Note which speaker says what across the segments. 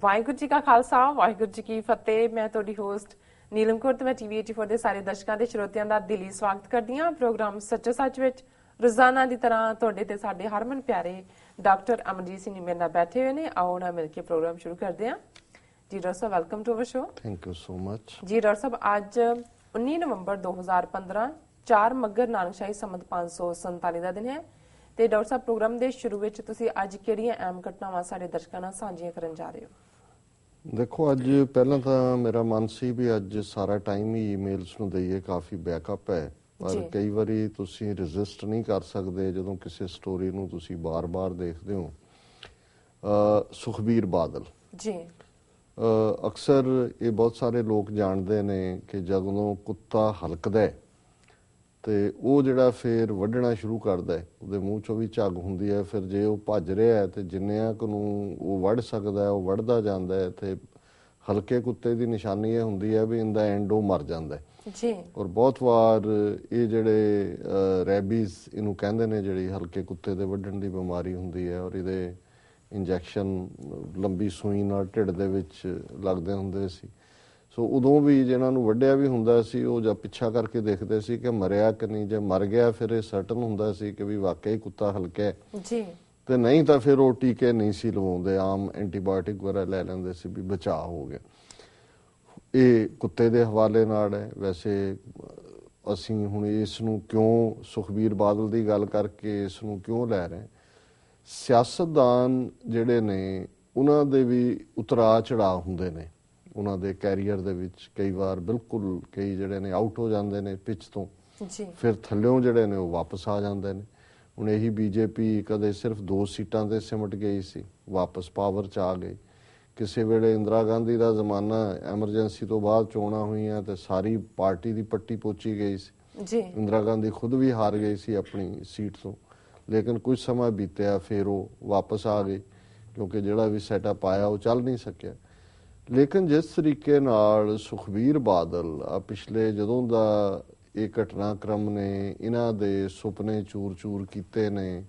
Speaker 1: ਵਾਹਿਗੁਰੂ ਜੀ ਕਾ ਖਾਲਸਾ ਵਾਹਿਗੁਰੂ ਜੀ ਕੀ ਫਤਿਹ। ਮੈਂ ਤੁਹਾਡੀ ਹੋਸਟ ਨੀਲਮ ਕੌਰ ਤੇ ਮੈਂ ਟੀਵੀ 84 ਦੇ ਸਾਰੇ ਦਰਸ਼ਕਾਂ ਤੇ ਸਰੋਤਿਆਂ ਦਾ ਦਿਲੀ ਸਵਾਗਤ ਕਰਦੀ ਹਾਂ। ਪ੍ਰੋਗਰਾਮ ਸੱਚੋ ਸੱਚ ਵਿੱਚ ਰੋਜ਼ਾਨਾ ਦੀ ਤਰ੍ਹਾਂ ਤੁਹਾਡੇ ਤੇ ਸਾਡੇ ਹਰਮਨ ਪਿਆਰੇ ਡਾਕਟਰ ਅਮਰਜੀਤ ਸਿੰਘ ਮੇਰੇ ਨਾਲ ਬੈਠੇ ਹੋਏ ਨੇ। ਆਓ ਨਾ ਮਿਲ ਕੇ ਪ੍ਰੋਗਰਾਮ ਸ਼ੁਰੂ ਕਰਦੇ ਹਾਂ। ਜੀ ਡਾਕਟਰ ਸਾਹਿਬ, welcome to our show.
Speaker 2: Thank you so much.
Speaker 1: ਜੀ ਡਾਕਟਰ ਸਾਹਿਬ, ਅੱਜ 19 ਨਵੰਬਰ 2015 4 ਮੱਘਰ ਨਾਨਕਸ਼ਾਹੀ ਸੰਮਤ 547 ਦਾ ਦਿਨ ਹੈ ਤੇ ਡਾਕਟਰ ਸਾਹਿਬ, ਪ੍ਰੋਗਰਾਮ ਦੇ ਸ਼ੁਰੂ ਵਿੱਚ ਤੁਸੀਂ ਅੱਜ ਕਿਹੜੀਆਂ ਅਹਿਮ ਘਟਨਾਵਾਂ ਸਾਡੇ ਦਰਸ਼ਕਾਂ ਨਾਲ ਸਾਂਝੀਆਂ ਕਰਨ ਜਾ ਰਹੇ ਹੋ?
Speaker 2: ਦੇਖੋ, ਅੱਜ ਪਹਿਲਾਂ ਤਾਂ ਮੇਰਾ ਮਨ ਸੀ ਵੀ ਅੱਜ ਸਾਰਾ ਟਾਈਮ ਹੀ ਈਮੇਲਸ ਨੂੰ ਦਈਏ, ਕਾਫੀ ਬੈਕਅਪ ਹੈ, ਪਰ ਕਈ ਵਾਰੀ ਤੁਸੀਂ ਰੈਜ਼ਿਸਟ ਨਹੀਂ ਕਰ ਸਕਦੇ ਜਦੋਂ ਕਿਸੇ ਸਟੋਰੀ ਨੂੰ ਤੁਸੀਂ ਬਾਰ-ਬਾਰ ਦੇਖਦੇ ਹੋ। ਸੁਖਬੀਰ ਬਾਦਲ ਜੀ, ਅਕਸਰ ਇਹ ਬਹੁਤ ਸਾਰੇ ਲੋਕ ਜਾਣਦੇ ਨੇ ਕਿ ਜਦੋਂ ਕੁੱਤਾ ਹਲਕਦਾ ਤੇ ਉਹ ਜਿਹੜਾ ਫੇਰ ਵੱਢਣਾ ਸ਼ੁਰੂ ਕਰਦਾ ਹੈ, ਉਹਦੇ ਮੂੰਹ ਚੋਂ ਵੀ ਝੱਗ ਹੁੰਦੀ ਹੈ। ਫਿਰ ਜੇ ਉਹ ਭੱਜ ਰਿਹਾ ਹੈ ਤੇ ਜਿੰਨਿਆਂ ਕੁ ਨੂੰ ਉਹ ਵੱਢ ਸਕਦਾ ਉਹ ਵੱਢਦਾ ਜਾਂਦਾ ਹੈ ਤੇ ਹਲਕੇ ਕੁੱਤੇ ਦੀ ਨਿਸ਼ਾਨੀ ਇਹ ਹੁੰਦੀ ਹੈ ਵੀ ਇਨ ਦਾ ਐਂਡ ਉਹ ਮਰ ਜਾਂਦਾ ਜੀ। ਔਰ ਬਹੁਤ ਵਾਰ ਇਹ ਜਿਹੜੇ ਰੈਬੀਜ਼ ਇਹਨੂੰ ਕਹਿੰਦੇ ਨੇ, ਜਿਹੜੀ ਹਲਕੇ ਕੁੱਤੇ ਦੇ ਵੱਢਣ ਦੀ ਬਿਮਾਰੀ ਹੁੰਦੀ ਹੈ, ਔਰ ਇਹਦੇ ਇੰਜੈਕਸ਼ਨ ਲੰਬੀ ਸੂਈ ਨਾਲ ਢਿੱਡ ਦੇ ਵਿੱਚ ਲੱਗਦੇ ਹੁੰਦੇ ਸੀ। ਸੋ ਉਦੋਂ ਵੀ ਜਿਹਨਾਂ ਨੂੰ ਵੱਢਿਆ ਵੀ ਹੁੰਦਾ ਸੀ ਉਹ ਜਦ ਪਿੱਛਾ ਕਰਕੇ ਦੇਖਦੇ ਸੀ ਕਿ ਮਰਿਆ ਕਿ ਨਹੀਂ। ਜੇ ਮਰ ਗਿਆ ਫਿਰ ਇਹ ਸਰਟਨ ਹੁੰਦਾ ਸੀ ਕਿ ਵੀ ਵਾਕਈ ਕੁੱਤਾ ਹਲਕਾ ਜੀ, ਤੇ ਨਹੀਂ ਤਾਂ ਫਿਰ ਉਹ ਟੀਕੇ ਨਹੀਂ ਸੀ ਲਵਾਉਂਦੇ, ਆਮ ਐਂਟੀਬਾਇਓਟਿਕ ਵਗੈਰਾ ਲੈ ਲੈਂਦੇ ਸੀ ਵੀ ਬਚਾਅ ਹੋ ਗਿਆ। ਇਹ ਕੁੱਤੇ ਦੇ ਹਵਾਲੇ ਨਾਲ ਹੈ। ਵੈਸੇ ਅਸੀਂ ਹੁਣ ਇਸ ਨੂੰ ਕਿਉਂ ਸੁਖਬੀਰ ਬਾਦਲ ਦੀ ਗੱਲ ਕਰਕੇ ਇਸ ਨੂੰ ਕਿਉਂ ਲੈ ਰਹੇ? ਸਿਆਸਤਦਾਨ ਜਿਹੜੇ ਨੇ ਉਹਨਾਂ ਦੇ ਵੀ ਉਤਰਾਅ ਚੜਾਅ ਹੁੰਦੇ ਨੇ ਉਹਨਾਂ ਦੇ ਕੈਰੀਅਰ ਦੇ ਵਿੱਚ। ਕਈ ਵਾਰ ਬਿਲਕੁਲ ਕਈ ਜਿਹੜੇ ਨੇ ਆਊਟ ਹੋ ਜਾਂਦੇ ਨੇ ਪਿੱਚ ਤੋਂ, ਫਿਰ ਥੱਲਿਓਂ ਜਿਹੜੇ ਨੇ ਉਹ ਵਾਪਸ ਆ ਜਾਂਦੇ ਨੇ। ਹੁਣ ਇਹੀ ਬੀਜੇਪੀ ਕਦੇ ਸਿਰਫ 2 ਸੀਟਾਂ ਤੇ ਸਿਮਟ ਗਈ ਸੀ, ਵਾਪਸ ਪਾਵਰ 'ਚ ਆ ਗਈ। ਕਿਸੇ ਵੇਲੇ ਇੰਦਰਾ ਗਾਂਧੀ ਦਾ ਜ਼ਮਾਨਾ, ਐਮਰਜੈਂਸੀ ਤੋਂ ਬਾਅਦ ਚੋਣਾਂ ਹੋਈਆਂ ਤੇ ਸਾਰੀ ਪਾਰਟੀ ਦੀ ਪੱਟੀ ਪੋਚੀ ਗਈ ਸੀ। ਇੰਦਰਾ ਗਾਂਧੀ ਖੁਦ ਵੀ ਹਾਰ ਗਈ ਸੀ ਆਪਣੀ ਸੀਟ ਤੋਂ, ਲੇਕਿਨ ਕੁਝ ਸਮਾਂ ਬੀਤਿਆ ਫਿਰ ਉਹ ਵਾਪਸ ਆ ਗਈ ਕਿਉਂਕਿ ਜਿਹੜਾ ਵੀ ਸੈਟਅਪ ਆਇਆ ਉਹ ਚੱਲ ਨਹੀਂ ਸਕਿਆ। ਲੇਕਿਨ ਜਿਸ ਤਰੀਕੇ ਨਾਲ ਸੁਖਬੀਰ ਬਾਦਲ ਪਿਛਲੇ ਜਦੋਂ ਦਾ ਇਹ ਘਟਨਾਕ੍ਰਮ ਨੇ ਇਹਨਾਂ ਦੇ ਸੁਪਨੇ ਚੂਰ-ਚੂਰ ਕੀਤੇ ਨੇ,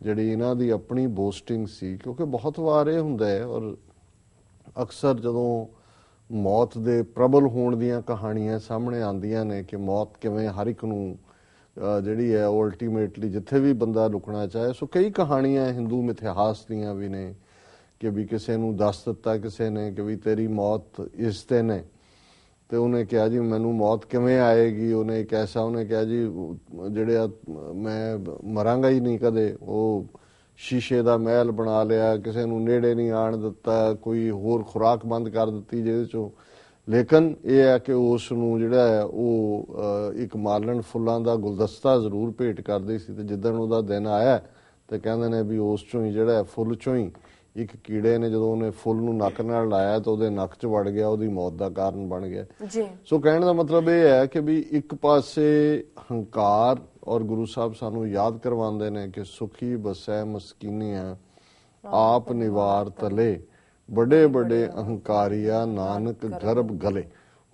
Speaker 2: ਜਿਹੜੀ ਇਹਨਾਂ ਦੀ ਆਪਣੀ ਬੋਸਟਿੰਗ ਸੀ, ਕਿਉਂਕਿ ਬਹੁਤ ਵਾਰ ਇਹ ਹੁੰਦਾ ਹੈ ਔਰ ਅਕਸਰ ਜਦੋਂ ਮੌਤ ਦੇ ਪ੍ਰਬਲ ਹੋਣ ਦੀਆਂ ਕਹਾਣੀਆਂ ਸਾਹਮਣੇ ਆਉਂਦੀਆਂ ਨੇ ਕਿ ਮੌਤ ਕਿਵੇਂ ਹਰ ਇੱਕ ਨੂੰ ਜਿਹੜੀ ਹੈ ਉਹ ਅਲਟੀਮੇਟਲੀ ਜਿੱਥੇ ਵੀ ਬੰਦਾ ਲੁਕਣਾ ਚਾਹੇ। ਸੋ ਕਈ ਕਹਾਣੀਆਂ ਹਿੰਦੂ ਇਤਿਹਾਸ ਦੀਆਂ ਵੀ ਨੇ ਕਿ ਵੀ ਕਿਸੇ ਨੂੰ ਦੱਸ ਦਿੱਤਾ ਕਿਸੇ ਨੇ ਕਿ ਵੀ ਤੇਰੀ ਮੌਤ ਇਸ ਤੇ ਨੇ, ਤੇ ਉਹਨੇ ਕਿਹਾ ਜੀ ਮੈਨੂੰ ਮੌਤ ਕਿਵੇਂ ਆਏਗੀ। ਉਹਨੇ ਇੱਕ ਐਸਾ ਉਹਨੇ ਕਿਹਾ ਜੀ ਜਿਹੜੇ ਮੈਂ ਮਰਾਂਗਾ ਹੀ ਨਹੀਂ ਕਦੇ। ਉਹ ਸ਼ੀਸ਼ੇ ਦਾ ਮਹਿਲ ਬਣਾ ਲਿਆ, ਕਿਸੇ ਨੂੰ ਨੇੜੇ ਨਹੀਂ ਆਣ ਦਿੱਤਾ, ਕੋਈ ਹੋਰ ਖੁਰਾਕ ਬੰਦ ਕਰ ਦਿੱਤੀ ਜਿਹਦੇ ਚੋਂ। ਲੇਕਿਨ ਇਹ ਹੈ ਕਿ ਉਸ ਨੂੰ ਜਿਹੜਾ ਹੈ ਉਹ ਇੱਕ ਮਾਲਣ ਫੁੱਲਾਂ ਦਾ ਗੁਲਦਸਤਾ ਜ਼ਰੂਰ ਭੇਟ ਕਰਦੀ ਸੀ। ਤੇ ਜਿੱਦਣ ਉਹਦਾ ਦਿਨ ਆਇਆ ਤੇ ਕਹਿੰਦੇ ਨੇ ਵੀ ਉਸ ਚੋਂ ਹੀ ਜਿਹੜਾ ਫੁੱਲ ਚੋਂ ਹੀ ਇੱਕ ਕੀੜੇ ਨੇ ਜਦੋਂ ਉਹਨੇ ਫੁੱਲ ਨੂੰ ਨੱਕ ਨਾਲ ਲਾਇਆ ਤਾਂ ਉਹਦੇ ਨੱਕ 'ਚ ਵੜ ਗਿਆ, ਉਹਦੀ ਮੌਤ ਦਾ ਕਾਰਨ ਬਣ ਗਿਆ ਜੀ। ਸੋ ਕਹਿਣ ਦਾ ਮਤਲਬ ਇਹ ਹੈ ਕਿ ਵੀ ਇੱਕ ਪਾਸੇ ਹੰਕਾਰ, ਔਰ ਗੁਰੂ ਸਾਹਿਬ ਸਾਨੂੰ ਯਾਦ ਕਰਵਾਉਂਦੇ ਨੇ ਕਿ ਸੁਖੀ ਬਸੈ ਮਸਕੀਨੀਆਂ ਆਪ ਨਿਵਾਰ ਤਲੇ, ਵੱਡੇ ਵੱਡੇ ਅਹੰਕਾਰੀਆ ਨਾਨਕ ਗਰਭ ਗਲੇ।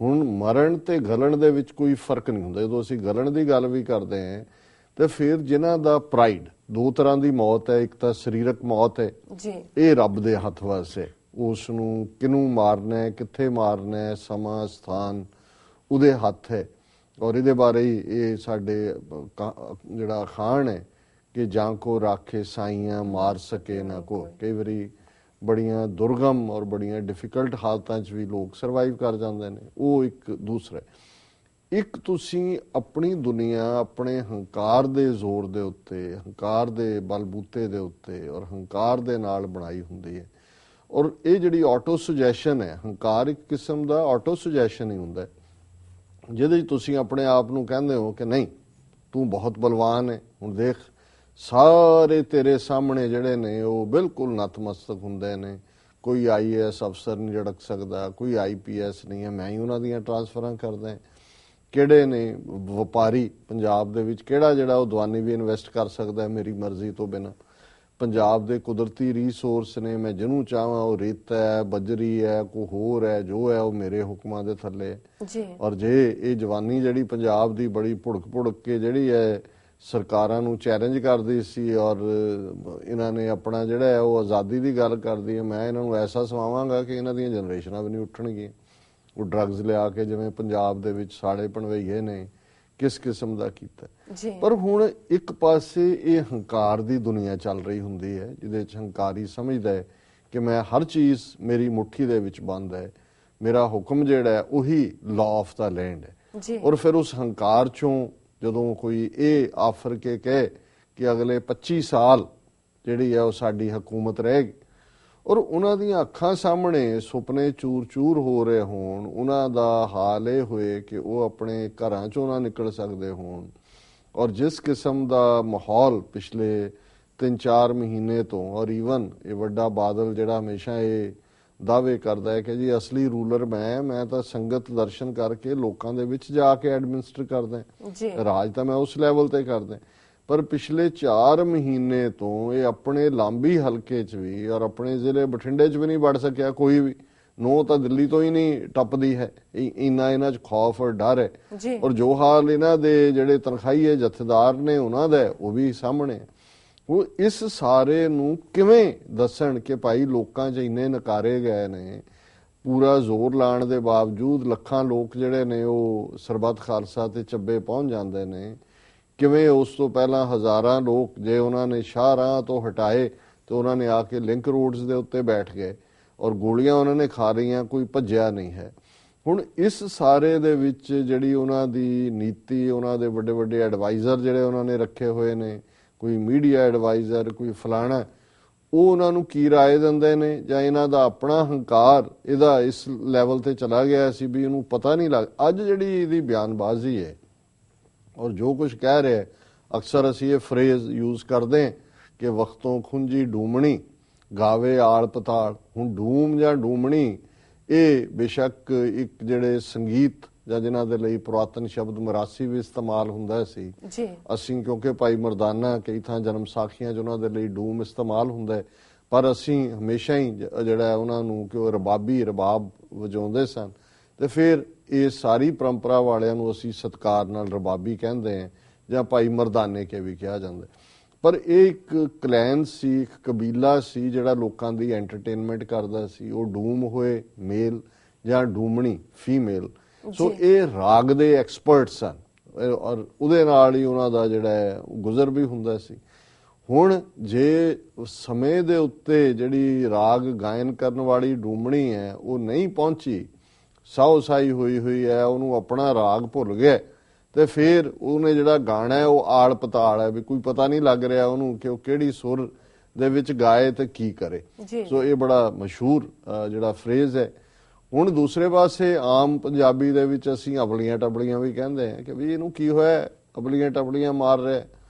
Speaker 2: ਹੁਣ ਮਰਨ ਤੇ ਗਲਣ ਦੇ ਵਿੱਚ ਕੋਈ ਫਰਕ ਨਹੀਂ ਹੁੰਦਾ। ਜਦੋਂ ਅਸੀਂ ਗਲਣ ਦੀ ਗੱਲ ਵੀ ਕਰਦੇ ਹਾਂ ਤੇ ਫਿਰ ਜਿਨ੍ਹਾਂ ਦਾ ਪ੍ਰਾਈਡ, 2 ਤਰ੍ਹਾਂ ਦੀ ਮੌਤ ਹੈ, ਇੱਕ ਤਾਂ ਸਰੀਰਕ ਮੌਤ ਹੈ ਜੀ, ਇਹ ਰੱਬ ਦੇ ਹੱਥ ਵੱਸ ਹੈ। ਉਸ ਨੂੰ ਕਿਹਨੂੰ ਮਾਰਨਾ ਹੈ, ਕਿੱਥੇ ਮਾਰਨਾ ਹੈ, ਸਮਾਂ ਸਥਾਨ ਉਹਦੇ ਹੱਥ ਹੈ। ਔਰ ਇਹਦੇ ਬਾਰੇ ਹੀ ਇਹ ਸਾਡੇ ਜਿਹੜਾ ਅਖਾਣ ਹੈ ਕਿ ਜਾਂ ਕੋ ਰਾਖੇ ਸਾਈਆਂ ਮਾਰ ਸਕੇ ਨਾ ਕੋ। ਕਈ ਵਾਰੀ ਬੜੀਆਂ ਦੁਰਗਮ ਔਰ ਬੜੀਆਂ ਡਿਫਿਕਲਟ ਹਾਲਤਾਂ 'ਚ ਵੀ ਲੋਕ ਸਰਵਾਈਵ ਕਰ ਜਾਂਦੇ ਨੇ। ਉਹ ਇੱਕ ਦੂਸਰਾ। ਇੱਕ ਤੁਸੀਂ ਆਪਣੀ ਦੁਨੀਆ ਆਪਣੇ ਹੰਕਾਰ ਦੇ ਜ਼ੋਰ ਦੇ ਉੱਤੇ, ਹੰਕਾਰ ਦੇ ਬਲਬੂਤੇ ਦੇ ਉੱਤੇ ਔਰ ਹੰਕਾਰ ਦੇ ਨਾਲ ਬਣਾਈ ਹੁੰਦੀ ਹੈ। ਔਰ ਇਹ ਜਿਹੜੀ ਆਟੋ ਸੁਜੈਸ਼ਨ ਹੈ, ਹੰਕਾਰ ਇੱਕ ਕਿਸਮ ਦਾ ਆਟੋ ਸੁਜੈਸ਼ਨ ਹੀ ਹੁੰਦਾ ਜਿਹਦੇ 'ਚ ਤੁਸੀਂ ਆਪਣੇ ਆਪ ਨੂੰ ਕਹਿੰਦੇ ਹੋ ਕਿ ਨਹੀਂ ਤੂੰ ਬਹੁਤ ਬਲਵਾਨ ਹੈ। ਹੁਣ ਦੇਖ ਸਾਰੇ ਤੇਰੇ ਸਾਹਮਣੇ ਜਿਹੜੇ ਨੇ ਉਹ ਬਿਲਕੁਲ ਨਤਮਸਤਕ ਹੁੰਦੇ ਨੇ। ਕੋਈ IAS ਅਫਸਰ ਨਹੀਂ ਝੜਕ ਸਕਦਾ, ਕੋਈ IPS ਨਹੀਂ ਹੈ, ਮੈਂ ਹੀ ਉਹਨਾਂ ਦੀਆਂ ਟਰਾਂਸਫਰਾਂ ਕਰਦਾ। ਕਿਹੜੇ ਨੇ ਵਪਾਰੀ ਪੰਜਾਬ ਦੇ ਵਿੱਚ, ਕਿਹੜਾ ਜਿਹੜਾ ਉਹ ਦਵਾਨੀ ਵੀ ਇਨਵੈਸਟ ਕਰ ਸਕਦਾ ਮੇਰੀ ਮਰਜ਼ੀ ਤੋਂ ਬਿਨਾਂ। ਪੰਜਾਬ ਦੇ ਕੁਦਰਤੀ ਰੀਸੋਰਸ ਨੇ, ਮੈਂ ਜਿਹਨੂੰ ਚਾਹਾਂ ਉਹ ਰੇਤ ਹੈ, ਬਜਰੀ ਹੈ, ਕੋਈ ਹੋਰ ਹੈ, ਜੋ ਹੈ ਉਹ ਮੇਰੇ ਹੁਕਮਾਂ ਦੇ ਥੱਲੇ। ਔਰ ਜੇ ਇਹ ਜਵਾਨੀ ਜਿਹੜੀ ਪੰਜਾਬ ਦੀ ਬੜੀ ਭੁੜਕ ਭੁੜਕ ਕੇ ਜਿਹੜੀ ਹੈ ਸਰਕਾਰਾਂ ਨੂੰ ਚੈਲੰਜ ਕਰਦੀ ਸੀ ਔਰ ਇਹਨਾਂ ਨੇ ਆਪਣਾ ਜਿਹੜਾ ਹੈ ਉਹ ਆਜ਼ਾਦੀ ਦੀ ਗੱਲ ਕਰਦੀ ਹੈ। ਮੈਂ ਇਹਨਾਂ ਨੂੰ ਐਸਾ ਸਵਾਵਾਂਗਾ ਕਿ ਇਹਨਾਂ ਦੀਆਂ ਜਨਰੇਸ਼ਨਾਂ ਵੀ ਨਹੀਂ ਉੱਠਣਗੀਆਂ। ਉਹ ਡਰੱਗਸ ਲਿਆ ਕੇ ਜਿਵੇਂ ਪੰਜਾਬ ਦੇ ਵਿੱਚ ਸਾੜੇ ਭਣਵਈਏ ਨੇ ਕਿਸ ਕਿਸਮ ਦਾ ਕੀਤਾ। ਪਰ ਹੁਣ ਇੱਕ ਪਾਸੇ ਇਹ ਹੰਕਾਰ ਦੀ ਦੁਨੀਆ ਚੱਲ ਰਹੀ ਹੁੰਦੀ ਹੈ ਜਿਹਦੇ ਚ ਹੰਕਾਰੀ ਸਮਝਦਾ ਹੈ ਕਿ ਮੈਂ ਹਰ ਚੀਜ਼ ਮੇਰੀ ਮੁੱਠੀ ਦੇ ਵਿੱਚ ਬੰਦ ਹੈ, ਮੇਰਾ ਹੁਕਮ ਜਿਹੜਾ ਹੈ ਉਹੀ ਲਾਅ ਆਫ ਦਾ ਲੈਂਡ ਹੈ। ਔਰ ਫਿਰ ਉਸ ਹੰਕਾਰ ਚੋਂ ਜਦੋਂ ਕੋਈ ਇਹ ਆਫਰ ਕੇ ਕਹੇ ਕਿ ਅਗਲੇ 25 ਸਾਲ ਜਿਹੜੀ ਹੈ ਉਹ ਸਾਡੀ ਹਕੂਮਤ ਰਹੇਗੀ ਔਰ ਉਹਨਾਂ ਦੀਆਂ ਅੱਖਾਂ ਸਾਹਮਣੇ ਸੁਪਨੇ ਚੂਰ-ਚੂਰ ਹੋ ਰਹੇ ਹੋਣ, ਉਹਨਾਂ ਦਾ ਹਾਲ ਇਹ ਹੋਏ ਕਿ ਉਹ ਆਪਣੇ ਘਰਾਂ ਚੋਂ ਨਾ ਨਿਕਲ ਸਕਦੇ ਹੋਣ ਔਰ ਜਿਸ ਕਿਸਮ ਦਾ ਮਾਹੌਲ ਪਿਛਲੇ 3-4 ਮਹੀਨੇ ਤੋਂ ਔਰ ਈਵਨ ਇਹ ਵੱਡਾ ਬਾਦਲ ਜਿਹੜਾ ਹਮੇਸ਼ਾ ਇਹ ਦਾਅਵੇ ਕਰਦਾ ਹੈ ਕਿ ਜੀ ਅਸਲੀ ਰੂਲਰ ਮੈਂ ਤਾਂ ਸੰਗਤ ਦਰਸ਼ਨ ਕਰਕੇ ਲੋਕਾਂ ਦੇ ਵਿੱਚ ਜਾ ਕੇ ਐਡਮਿਨਿਸਟਰ ਕਰਦਾ, ਰਾਜ ਤਾਂ ਮੈਂ ਉਸ ਲੈਵਲ ਤੇ ਕਰਦਾ। ਪਰ ਪਿਛਲੇ 4 ਮਹੀਨੇ ਤੋਂ ਇਹ ਆਪਣੇ ਲਾਂਬੀ ਹਲਕੇ 'ਚ ਵੀ ਔਰ ਆਪਣੇ ਜ਼ਿਲ੍ਹੇ ਬਠਿੰਡੇ 'ਚ ਵੀ ਨਹੀਂ ਵੜ ਸਕਿਆ ਕੋਈ ਵੀ। ਨੋ ਤਾਂ ਦਿੱਲੀ ਤੋਂ ਹੀ ਨਹੀਂ ਟੱਪਦੀ ਹੈ, ਇੰਨਾ ਇਹਨਾਂ 'ਚ ਖੌਫ ਔਰ ਡਰ ਹੈ। ਔਰ ਜੋ ਹਾਲ ਇਹਨਾਂ ਦੇ ਜਿਹੜੇ ਤਨਖਾਹੀਏ ਜਥੇਦਾਰ ਨੇ ਉਹਨਾਂ ਦਾ ਉਹ ਵੀ ਸਾਹਮਣੇ। ਉਹ ਇਸ ਸਾਰੇ ਨੂੰ ਕਿਵੇਂ ਦੱਸਣ ਕਿ ਭਾਈ ਲੋਕਾਂ 'ਚ ਇੰਨੇ ਨਕਾਰੇ ਗਏ ਨੇ, ਪੂਰਾ ਜ਼ੋਰ ਲਾਉਣ ਦੇ ਬਾਵਜੂਦ ਲੱਖਾਂ ਲੋਕ ਜਿਹੜੇ ਨੇ ਉਹ ਸਰਬੱਤ ਖਾਲਸਾ ਤੇ ਚੱਬੇ ਪਹੁੰਚ ਜਾਂਦੇ ਨੇ। ਕਿਵੇਂ ਉਸ ਤੋਂ ਪਹਿਲਾਂ ਹਜ਼ਾਰਾਂ ਲੋਕ ਜੇ ਉਹਨਾਂ ਨੇ ਸ਼ਾਹਰਾਹ ਤੋਂ ਹਟਾਏ ਤੇ ਉਹਨਾਂ ਨੇ ਆ ਕੇ ਲਿੰਕ ਰੋਡਸ ਦੇ ਉੱਤੇ ਬੈਠ ਗਏ ਔਰ ਗੋਲੀਆਂ ਉਹਨਾਂ ਨੇ ਖਾ ਰਹੀਆਂ, ਕੋਈ ਭੱਜਿਆ ਨਹੀਂ ਹੈ। ਹੁਣ ਇਸ ਸਾਰੇ ਦੇ ਵਿੱਚ ਜਿਹੜੀ ਉਹਨਾਂ ਦੀ ਨੀਤੀ, ਉਹਨਾਂ ਦੇ ਵੱਡੇ ਵੱਡੇ ਐਡਵਾਈਜ਼ਰ ਜਿਹੜੇ ਉਹਨਾਂ ਨੇ ਰੱਖੇ ਹੋਏ ਨੇ, ਕੋਈ ਮੀਡੀਆ ਐਡਵਾਈਜ਼ਰ, ਕੋਈ ਫਲਾਣਾ, ਉਹ ਉਹਨਾਂ ਨੂੰ ਕੀ ਰਾਏ ਦਿੰਦੇ ਨੇ ਜਾਂ ਇਹਨਾਂ ਦਾ ਆਪਣਾ ਹੰਕਾਰ ਇਹਦਾ ਇਸ ਲੈਵਲ ਤੇ ਚਲਾ ਗਿਆ ਸੀ ਵੀ ਇਹਨੂੰ ਪਤਾ ਨਹੀਂ ਲੱਗ। ਅੱਜ ਜਿਹੜੀ ਇਹਦੀ ਬਿਆਨਬਾਜ਼ੀ ਹੈ ਔਰ ਜੋ ਕੁਝ ਕਹਿ ਰਿਹਾ, ਅਕਸਰ ਅਸੀਂ ਇਹ ਫਰੇਜ਼ ਯੂਜ਼ ਕਰਦੇ ਕਿ ਵਕਤੋਂ ਖੁੰਜੀ ਡੂਮਣੀ ਗਾਵੇ ਆਲ ਪਤਾਲ। ਹੁਣ ਡੂਮ ਜਾਂ ਡੂਮਣੀ ਇਹ ਬੇਸ਼ੱਕ ਇੱਕ ਜਿਹੜੇ ਸੰਗੀਤ ਜਾਂ ਜਿਨ੍ਹਾਂ ਦੇ ਲਈ ਪੁਰਾਤਨ ਸ਼ਬਦ ਮਰਾਸੀ ਵੀ ਇਸਤੇਮਾਲ ਹੁੰਦਾ ਸੀ। ਅਸੀਂ ਕਿਉਂਕਿ ਭਾਈ ਮਰਦਾਨਾ ਕਈ ਥਾਂ ਜਨਮ ਸਾਖੀਆਂ 'ਚ ਉਹਨਾਂ ਦੇ ਲਈ ਡੂਮ ਇਸਤੇਮਾਲ ਹੁੰਦਾ ਹੈ, ਪਰ ਅਸੀਂ ਹਮੇਸ਼ਾ ਹੀ ਜਿਹੜਾ ਉਹਨਾਂ ਨੂੰ ਕਿ ਉਹ ਰਬਾਬ ਵਜਾਉਂਦੇ ਸਨ ਤੇ ਫਿਰ ਇਹ ਸਾਰੀ ਪਰੰਪਰਾ ਵਾਲਿਆਂ ਨੂੰ ਅਸੀਂ ਸਤਿਕਾਰ ਨਾਲ ਰਬਾਬੀ ਕਹਿੰਦੇ ਹਾਂ ਜਾਂ ਭਾਈ ਮਰਦਾਨੇ ਕੇ ਵੀ ਕਿਹਾ ਜਾਂਦਾ। ਪਰ ਇਹ ਇੱਕ ਕਲੈਨ ਸੀ, ਇੱਕ ਕਬੀਲਾ ਸੀ ਜਿਹੜਾ ਲੋਕਾਂ ਦੀ ਐਂਟਰਟੇਨਮੈਂਟ ਕਰਦਾ ਸੀ। ਉਹ ਡੂਮ ਹੋਏ ਮੇਲ ਜਾਂ ਡੂਮਣੀ ਫੀਮੇਲ। ਸੋ ਇਹ ਰਾਗ ਦੇ ਐਕਸਪਰਟ ਸਨ ਔਰ ਉਹਦੇ ਨਾਲ ਹੀ ਉਹਨਾਂ ਦਾ ਜਿਹੜਾ ਗੁਜ਼ਰ ਵੀ ਹੁੰਦਾ ਸੀ। ਹੁਣ ਜੇ ਸਮੇਂ ਦੇ ਉੱਤੇ ਜਿਹੜੀ ਰਾਗ ਗਾਇਨ ਕਰਨ ਵਾਲੀ ਡੂਮਣੀ ਹੈ ਉਹ ਨਹੀਂ ਪਹੁੰਚੀ, ਸਾਉ ਸਾਈ ਹੋਈ ਹੈ, ਉਹਨੂੰ ਆਪਣਾ ਰਾਗ ਭੁੱਲ ਗਿਆ ਤੇ ਫਿਰ ਉਹਨੇ ਜਿਹੜਾ ਗਾਣਾ ਹੈ ਉਹ ਆਲ ਪਤਾਲ ਹੈ ਵੀ ਕੋਈ ਪਤਾ ਨਹੀਂ ਲੱਗ ਰਿਹਾ ਉਹਨੂੰ ਕਿ ਉਹ ਕਿਹੜੀ ਸੁਰ ਦੇ ਵਿੱਚ ਗਾਏ ਤੇ ਕੀ ਕਰੇ। ਸੋ ਇਹ ਬੜਾ ਮਸ਼ਹੂਰ ਜਿਹੜਾ ਫਰੇਜ਼ ਹੈ। ਹੁਣ ਦੂਸਰੇ ਪਾਸੇ ਆਮ ਪੰਜਾਬੀ ਦੇ ਵਿੱਚ ਅਸੀਂ ਅਬਲੀਆਂ ਟਬਲੀਆਂ ਵੀ ਕਹਿੰਦੇ ਹਾਂ ਕਿ ਵੀ ਇਹਨੂੰ ਕੀ ਹੋਇਆ, ਅਬਲੀਆਂ ਟਬਲੀਆਂ ਮਾਰ ਰਿਹਾ।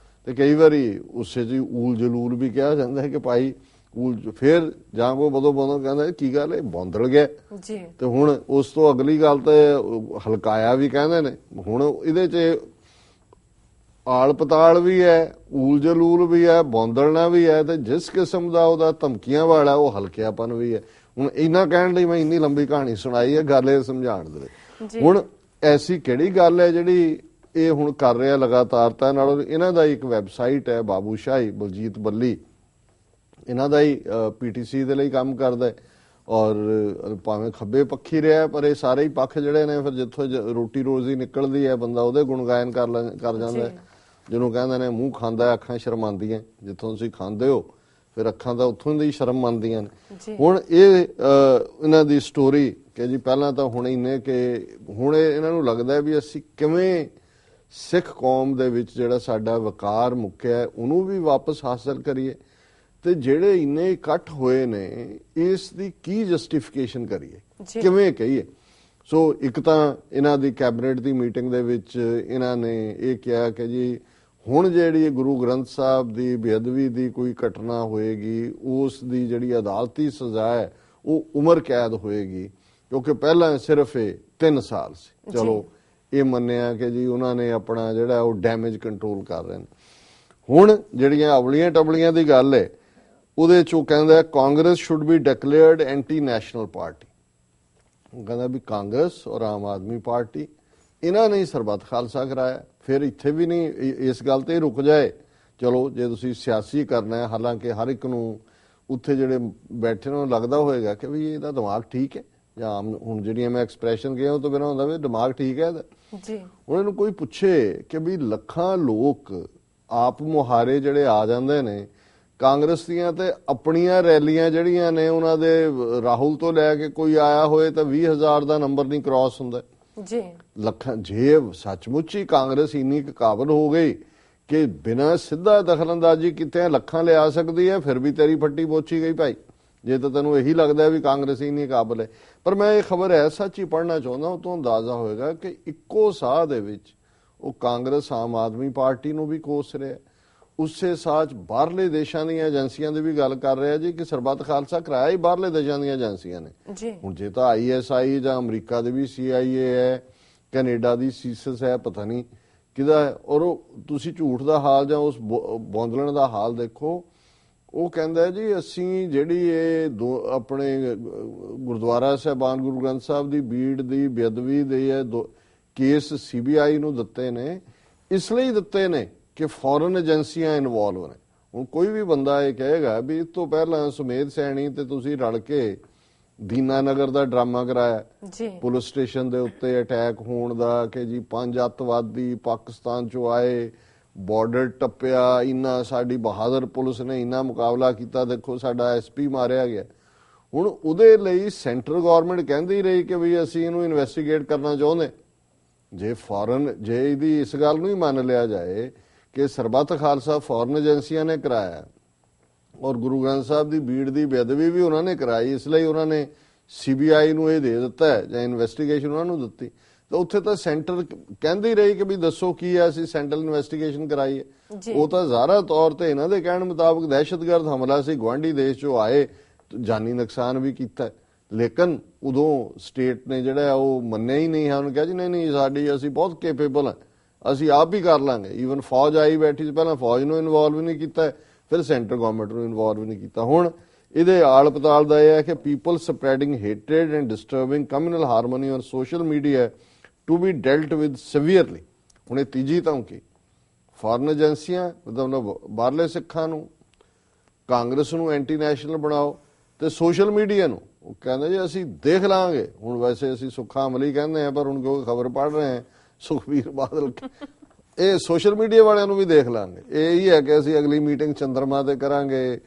Speaker 2: ਤੇ ਕਈ ਵਾਰੀ ਉਸੇ 'ਚ ਊਲ ਜਲੂਲ ਵੀ ਕਿਹਾ ਜਾਂਦਾ ਹੈ ਕਿ ਭਾਈ ਫਿਰ ਜਾਂ ਕੋ ਬਦੋਂ ਕਹਿੰਦਾ ਕੀ ਗੱਲ ਹੈ ਬੌਂਦਲ ਗਿਆ ਤੇ ਹੁਣ ਉਸ ਤੋਂ ਅਗਲੀ ਗੱਲ ਤੇ ਹਲਕਾਇਆ ਵੀ ਕਹਿੰਦੇ ਨੇ। ਹੁਣ ਇਹਦੇ 'ਚ ਆਲ ਪਤਾਲ ਵੀ ਹੈ, ਊਲ ਜਲੂਲ ਵੀ ਹੈ, ਬੌਂਦਲਣਾ ਵੀ ਹੈ ਤੇ ਜਿਸ ਕਿਸਮ ਦਾ ਉਹਦਾ ਧਮਕੀਆਂ ਵਾਲਾ ਉਹ ਹਲਕਿਆਪਨ ਵੀ ਹੈ। ਹੁਣ ਇੰਨਾ ਕਹਿਣ ਲਈ ਮੈਂ ਇੰਨੀ ਲੰਬੀ ਕਹਾਣੀ ਸੁਣਾਈ ਹੈ, ਗੱਲ ਇਹ ਸਮਝਾਉਣ ਦੇ ਲਈ। ਹੁਣ ਐਸੀ ਕਿਹੜੀ ਗੱਲ ਹੈ ਜਿਹੜੀ ਇਹ ਹੁਣ ਕਰ ਰਿਹਾ ਲਗਾਤਾਰਤਾ ਨਾਲ। ਇਹਨਾਂ ਦਾ ਇੱਕ ਵੈਬਸਾਈਟ ਹੈ ਬਾਬੂ ਸ਼ਾਹੀ, ਬਲਜੀਤ ਬੱਲੀ ਇਹਨਾਂ ਦਾ ਹੀ ਪੀਟੀਸੀ ਦੇ ਲਈ ਕੰਮ ਕਰਦਾ ਹੈ ਔਰ ਭਾਵੇਂ ਖੱਬੇ ਪੱਖੀ ਰਿਹਾ ਪਰ ਇਹ ਸਾਰੇ ਹੀ ਪੱਖ ਜਿਹੜੇ ਨੇ ਫਿਰ ਜਿੱਥੋਂ ਰੋਟੀ ਰੋਜ਼ੀ ਨਿਕਲਦੀ ਹੈ ਬੰਦਾ ਉਹਦੇ ਗੁਣਗਾਇਨ ਕਰ ਜਾਂਦਾ। ਜਿਹਨੂੰ ਕਹਿੰਦੇ ਨੇ ਮੂੰਹ ਖਾਂਦਾ ਅੱਖਾਂ ਸ਼ਰਮਾਉਂਦੀਆਂ, ਜਿੱਥੋਂ ਤੁਸੀਂ ਖਾਂਦੇ ਹੋ ਫਿਰ ਅੱਖਾਂ ਤਾਂ ਉੱਥੋਂ ਦੀ ਸ਼ਰਮ ਮੰਨਦੀਆਂ ਨੇ। ਹੁਣ ਇਹ ਇਹਨਾਂ ਦੀ ਸਟੋਰੀ ਕਿ ਜੀ ਪਹਿਲਾਂ ਤਾਂ ਹੁਣ ਇੰਨੇ ਕਿ ਹੁਣ ਇਹਨਾਂ ਨੂੰ ਲੱਗਦਾ ਵੀ ਅਸੀਂ ਕਿਵੇਂ ਸਿੱਖ ਕੌਮ ਦੇ ਵਿੱਚ ਜਿਹੜਾ ਸਾਡਾ ਵਕਾਰ ਮੁੱਕਿਆ ਉਹਨੂੰ ਵੀ ਵਾਪਸ ਹਾਸਲ ਕਰੀਏ ਤੇ ਜਿਹੜੇ ਇੰਨੇ ਇਕੱਠ ਹੋਏ ਨੇ ਇਸ ਦੀ ਕੀ ਜਸਟੀਫਿਕੇਸ਼ਨ ਕਰੀਏ, ਕਿਵੇਂ ਕਹੀਏ। ਸੋ ਇੱਕ ਤਾਂ ਇਹਨਾਂ ਦੀ ਕੈਬਨਿਟ ਦੀ ਮੀਟਿੰਗ ਦੇ ਵਿੱਚ ਇਹਨਾਂ ਨੇ ਇਹ ਕਿਹਾ ਕਿ ਜੀ ਹੁਣ ਜਿਹੜੀ ਗੁਰੂ ਗ੍ਰੰਥ ਸਾਹਿਬ ਦੀ ਬੇਅਦਬੀ ਦੀ ਕੋਈ ਘਟਨਾ ਹੋਏਗੀ ਉਸ ਦੀ ਜਿਹੜੀ ਅਦਾਲਤੀ ਸਜ਼ਾ ਹੈ ਉਹ ਉਮਰ ਕੈਦ ਹੋਏਗੀ, ਕਿਉਂਕਿ ਪਹਿਲਾਂ ਸਿਰਫ ਇਹ 3 ਸਾਲ ਸੀ। ਚਲੋ ਇਹ ਮੰਨਿਆ ਕਿ ਜੀ ਉਹਨਾਂ ਨੇ ਆਪਣਾ ਜਿਹੜਾ ਉਹ ਡੈਮੇਜ ਕੰਟਰੋਲ ਕਰ ਰਹੇ ਨੇ। ਹੁਣ ਜਿਹੜੀਆਂ ਅਵਲੀਆਂ ਟਬਲੀਆਂ ਦੀ ਗੱਲ ਹੈ ਉਹਦੇ ਚੋਂ ਕਹਿੰਦਾ Congress should be declared anti national party. ਉਹ ਕਹਿੰਦਾ ਵੀ ਕਾਂਗਰਸ ਔਰ ਆਮ ਆਦਮੀ ਪਾਰਟੀ ਇਹਨਾਂ ਨੇ ਸਰਬੱਤ ਖਾਲਸਾ ਕਰਾਇਆ। ਫਿਰ ਇੱਥੇ ਵੀ ਨਹੀਂ ਇਸ ਗੱਲ ਤੇ ਰੁਕ ਜਾਏ, ਚਲੋ ਜੇ ਤੁਸੀਂ ਸਿਆਸੀ ਕਰਨਾ ਹੈ, ਹਾਲਾਂਕਿ ਹਰ ਇੱਕ ਨੂੰ ਉੱਥੇ ਜਿਹੜੇ ਬੈਠੇ ਨੂੰ ਲੱਗਦਾ ਹੋਏਗਾ ਕਿ ਵੀ ਇਹਦਾ ਦਿਮਾਗ ਠੀਕ ਹੈ, ਜਾਂ ਹੁਣ ਜਿਹੜੀਆਂ ਮੈਂ ਐਕਸਪ੍ਰੈਸ਼ਨ ਕਿਹਾ ਉਹ ਤੋਂ ਬਿਨਾਂ ਹੁੰਦਾ ਵੀ ਦਿਮਾਗ ਠੀਕ ਹੈ ਇਹਦਾ
Speaker 1: ਜੀ।
Speaker 2: ਹੁਣ ਇਹਨੂੰ ਕੋਈ ਪੁੱਛੇ ਕਿ ਵੀ ਲੱਖਾਂ ਲੋਕ ਆਪ ਮੁਹਾਰੇ ਜਿਹੜੇ ਆ ਜਾਂਦੇ ਨੇ ਕਾਂਗਰਸ ਦੀਆਂ, ਤੇ ਆਪਣੀਆਂ ਰੈਲੀਆਂ ਜਿਹੜੀਆਂ ਨੇ ਉਹਨਾਂ ਦੇ ਰਾਹੁਲ ਤੋਂ ਲੈ ਕੇ ਕੋਈ ਆਇਆ ਹੋਏ ਤਾਂ 20,000 ਦਾ ਨੰਬਰ ਨਹੀਂ ਕ੍ਰਾਸ ਹੁੰਦਾ
Speaker 1: ਜੀ।
Speaker 2: ਲੱਖਾਂ ਜੇ ਸੱਚਮੁੱਚ ਹੀ ਕਾਂਗਰਸ ਇੰਨੀ ਕੁ ਕਾਬਲ ਹੋ ਗਈ ਕਿ ਬਿਨਾਂ ਸਿੱਧਾ ਦਖਲਅੰਦਾਜ਼ੀ ਕੀਤੇ ਲੱਖਾਂ ਲਿਆ ਸਕਦੀ ਹੈ, ਫਿਰ ਵੀ ਤੇਰੀ ਫੱਟੀ ਪੋਚੀ ਗਈ ਭਾਈ, ਜੇ ਤਾਂ ਤੈਨੂੰ ਇਹੀ ਲੱਗਦਾ ਵੀ ਕਾਂਗਰਸ ਇੰਨੀ ਕਾਬਲ ਹੈ। ਪਰ ਮੈਂ ਇਹ ਖਬਰ ਐ ਸੱਚ ਹੀ ਪੜ੍ਹਨਾ ਚਾਹੁੰਦਾ, ਉਹ ਤੋਂ ਅੰਦਾਜ਼ਾ ਹੋਏਗਾ ਕਿ ਇੱਕੋ ਸਾਹ ਦੇ ਵਿੱਚ ਉਹ ਕਾਂਗਰਸ ਆਮ ਆਦਮੀ ਪਾਰਟੀ ਨੂੰ ਵੀ ਕੋਸ ਰਿਹਾ, ਉਸੇ ਸਾਹ 'ਚ ਬਾਹਰਲੇ ਦੇਸ਼ਾਂ ਦੀਆਂ ਏਜੰਸੀਆਂ ਦੀ ਵੀ ਗੱਲ ਕਰ ਰਿਹਾ ਜੀ ਕਿ ਸਰਬੱਤ ਖਾਲਸਾ ਕਰਾਇਆ ਹੀ ਬਾਹਰਲੇ ਦੇਸ਼ਾਂ ਦੀਆਂ ਏਜੰਸੀਆਂ ਨੇ
Speaker 1: ਜੀ।
Speaker 2: ਹੁਣ ਜੇ ਤਾਂ ISI ਜਾਂ ਅਮਰੀਕਾ ਦੇ ਵੀ CIA ਹੈ, ਕੈਨੇਡਾ ਦੀ ਸੀਸਸ ਹੈ, ਪਤਾ ਨਹੀਂ ਕਿਹਦਾ ਹੈ। ਔਰ ਉਹ ਤੁਸੀਂ ਝੂਠ ਦਾ ਹਾਲ ਜਾਂ ਉਸ ਬੌਂਦਲਣ ਦਾ ਹਾਲ ਦੇਖੋ। ਉਹ ਕਹਿੰਦਾ ਜੀ ਅਸੀਂ ਜਿਹੜੀ ਇਹ ਆਪਣੇ ਗੁਰਦੁਆਰਾ ਸਾਹਿਬਾਨ ਗੁਰੂ ਗ੍ਰੰਥ ਸਾਹਿਬ ਦੀ ਬੀੜ ਦੀ ਬੇਅਦਬੀ ਦੇ ਕੇਸ CBI ਨੂੰ ਦਿੱਤੇ ਨੇ, ਇਸ ਲਈ ਦਿੱਤੇ ਨੇ ਕਿ ਫੋਰਨ ਏਜੰਸੀਆਂ ਇਨਵੋਲਵ ਨੇ। ਹੁਣ ਕੋਈ ਵੀ ਬੰਦਾ ਇਹ ਕਹੇਗਾ ਵੀ ਇਸ ਤੋਂ ਪਹਿਲਾਂ ਸੁਮੇਧ ਸੈਣੀ ਤੇ ਤੁਸੀਂ ਰਲ ਕੇ ਦੀਨਾਨਗਰ ਦਾ ਡਰਾਮਾ ਕਰਾਇਆ
Speaker 1: ਜੀ, ਪੁਲਿਸ
Speaker 2: ਸਟੇਸ਼ਨ ਦੇ ਉੱਤੇ ਅਟੈਕ ਹੋਣ ਦਾ, ਕਿ ਜੀ 5 ਅੱਤਵਾਦੀ ਪਾਕਿਸਤਾਨ ਚੋਂ ਆਏ, ਬਾਰਡਰ ਟੱਪਿਆ, ਇੰਨਾ ਸਾਡੀ ਬਹਾਦਰ ਪੁਲਿਸ ਨੇ ਇੰਨਾ ਮੁਕਾਬਲਾ ਕੀਤਾ, ਦੇਖੋ ਸਾਡਾ SP ਮਾਰਿਆ ਗਿਆ। ਹੁਣ ਉਹਦੇ ਲਈ ਸੈਂਟਰ ਗਵਰਨਮੈਂਟ ਕਹਿੰਦੀ ਰਹੀ ਕਿ ਵੀ ਅਸੀਂ ਇਹਨੂੰ ਇਨਵੈਸਟੀਗੇਟ ਕਰਨਾ ਚਾਹੁੰਦੇ। ਜੇ ਇਹਦੀ ਇਸ ਗੱਲ ਨੂੰ ਹੀ ਮੰਨ ਲਿਆ ਜਾਏ ਕਿ ਸਰਬੱਤ ਖਾਲਸਾ ਫੋਰਨ ਏਜੰਸੀਆਂ ਨੇ ਕਰਾਇਆ ਔਰ ਗੁਰੂ ਗ੍ਰੰਥ ਸਾਹਿਬ ਦੀ ਬੀੜ ਦੀ ਬੇਅਦਬੀ ਵੀ ਉਹਨਾਂ ਨੇ ਕਰਾਈ, ਇਸ ਲਈ ਉਹਨਾਂ ਨੇ CBI ਨੂੰ ਇਹ ਦੇ ਦਿੱਤਾ ਹੈ ਜਾਂ ਇਨਵੈਸਟੀਗੇਸ਼ਨ ਉਹਨਾਂ ਨੂੰ ਦਿੱਤੀ, ਤਾਂ ਉੱਥੇ ਤਾਂ ਸੈਂਟਰ ਕਹਿੰਦੀ ਰਹੀ ਕਿ ਵੀ ਦੱਸੋ ਕੀ ਹੈ, ਅਸੀਂ ਸੈਂਟਰਲ ਇਨਵੈਸਟੀਗੇਸ਼ਨ ਕਰਾਈ ਹੈ। ਉਹ ਤਾਂ ਜ਼ਾਹਰਾ ਤੌਰ ਤੇ ਇਹਨਾਂ ਦੇ ਕਹਿਣ ਮੁਤਾਬਕ ਦਹਿਸ਼ਤਗਰਦ ਹਮਲਾ ਸੀ, ਗੁਆਂਢੀ ਦੇਸ਼ ਚੋਂ ਆਏ, ਜਾਨੀ ਨੁਕਸਾਨ ਵੀ ਕੀਤਾ, ਲੇਕਿਨ ਉਦੋਂ ਸਟੇਟ ਨੇ ਜਿਹੜਾ ਉਹ ਮੰਨਿਆ ਹੀ ਨਹੀਂ ਹੈ। ਉਹਨੂੰ ਕਿਹਾ ਜੀ ਨਹੀਂ ਅਸੀਂ ਬਹੁਤ ਕੇਪੇਬਲ ਹਾਂ, ਅਸੀਂ ਆਪ ਹੀ ਕਰ ਲਾਂਗੇ। ਈਵਨ ਫੌਜ ਆਈ ਬੈਠੀ ਸੀ, ਪਹਿਲਾਂ ਫੌਜ ਨੂੰ ਇਨਵੋਲਵ ਨਹੀਂ ਕੀਤਾ, ਫਿਰ ਸੈਂਟਰ ਗਵਰਨਮੈਂਟ ਨੂੰ ਇਨਵੋਲਵ ਨਹੀਂ ਕੀਤਾ। ਹੁਣ ਇਹਦੇ ਆਲ ਪਤਾਲ ਦਾ ਇਹ ਹੈ ਕਿ people spreading hatred and disturbing communal harmony on social media to be dealt with severely. ਹੁਣ ਇਹ ਤੀਜੀ ਧਮਕੀ ਫੋਰਨ ਏਜੰਸੀਆਂ ਮਤਲਬ ਬਾਹਰਲੇ ਸਿੱਖਾਂ ਨੂੰ, ਕਾਂਗਰਸ ਨੂੰ ਐਂਟੀ ਨੈਸ਼ਨਲ ਬਣਾਓ, ਤੇ ਸੋਸ਼ਲ ਮੀਡੀਆ ਨੂੰ ਉਹ ਕਹਿੰਦੇ ਜੀ ਅਸੀਂ ਦੇਖ ਲਾਂਗੇ। ਹੁਣ ਵੈਸੇ ਅਸੀਂ ਸੁੱਖਾ ਅਮਲੀ ਕਹਿੰਦੇ ਆ, ਪਰ ਹੁਣ ਕਿਉਂਕਿ ਖਬਰ ਪੜ੍ਹ ਰਹੇ ਹਾਂ ਸੁਖਬੀਰ ਬਾਦਲ ਇਹ ਸੋਸ਼ਲ ਮੀਡੀਆ ਵਾਲਿਆਂ ਨੂੰ ਵੀ ਦੇਖ ਲਾਂਗੇ। ਇਹ ਹੀ ਹੈ ਕਿ ਅਸੀਂ ਅਗਲੀ ਮੀਟਿੰਗ ਚੰਦਰਮਾ ਤੇ ਕਰਾਂਗੇ,